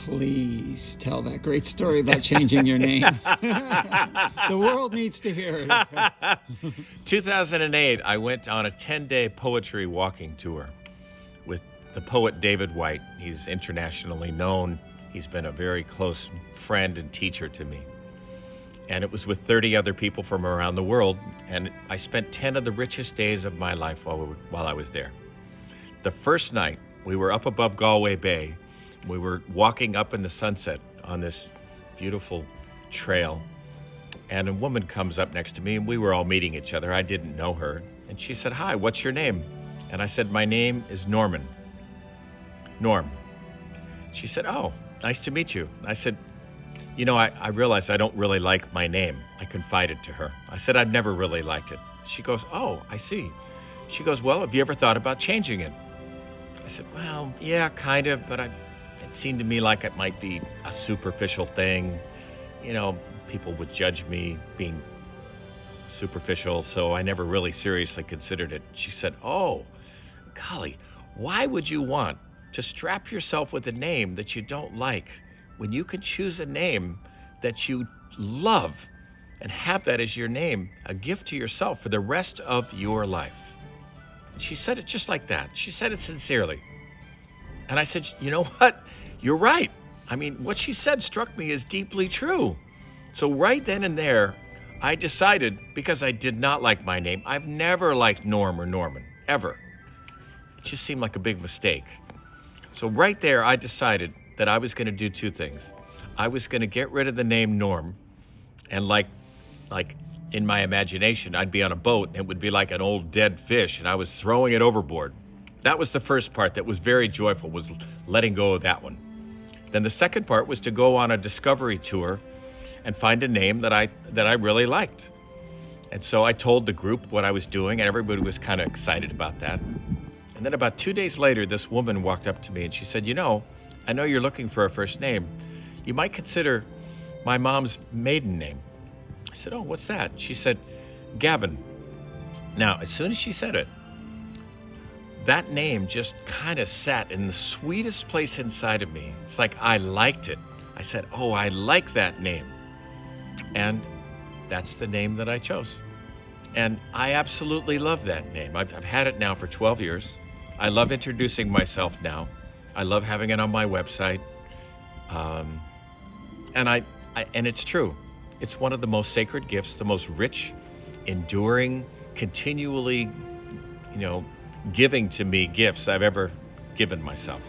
Please tell that great story about changing your name. The world needs to hear it. 2008, I went on a 10-day poetry walking tour with the poet David White. He's internationally known. He's been a very close friend and teacher to me. And it was with 30 other people from around the world, and I spent 10 of the richest days of my life while I was there. The first night, we were up above Galway Bay. We were walking up in the sunset on this beautiful trail, and a woman comes up next to me, and we were all meeting each other. I didn't know her, and she said, "Hi, what's your name?" And I said, "My name is Norman." Norm. She said, "Oh, nice to meet you." I said, "You know, I realized I don't really like my name." I confided to her. I said, "I've never really liked it." She goes, "Oh, I see." She goes, "Well, have you ever thought about changing it?" I said, "Well, yeah, kind of, but it seemed to me like it might be a superficial thing. You know, people would judge me being superficial, so I never really seriously considered it." She said, "Oh, golly, why would you want to strap yourself with a name that you don't like when you can choose a name that you love and have that as your name, a gift to yourself for the rest of your life?" She said it just like that. She said it sincerely. And I said, "You know what? You're right." I mean, what she said struck me as deeply true. So right then and there, I decided, because I did not like my name, I've never liked Norm or Norman, ever. It just seemed like a big mistake. So right there, I decided that I was going to do two things. I was going to get rid of the name Norm, and like in my imagination, I'd be on a boat and it would be like an old dead fish and I was throwing it overboard. That was the first part that was very joyful, was letting go of that one. Then the second part was to go on a discovery tour and find a name that I really liked. And so I told the group what I was doing, and everybody was kind of excited about that. And then about 2 days later, this woman walked up to me and she said, "You know, I know you're looking for a first name. You might consider my mom's maiden name." I said, "Oh, what's that?" She said, "Gavin." Now, as soon as she said it, that name just kind of sat in the sweetest place inside of me. It's like I liked it. I said, "Oh, I like that name." And that's the name that I chose. And I absolutely love that name. I've had it now for 12 years. I love introducing myself now. I love having it on my website. And it's true. It's one of the most sacred gifts, the most rich, enduring, continually, giving to me gifts I've ever given myself.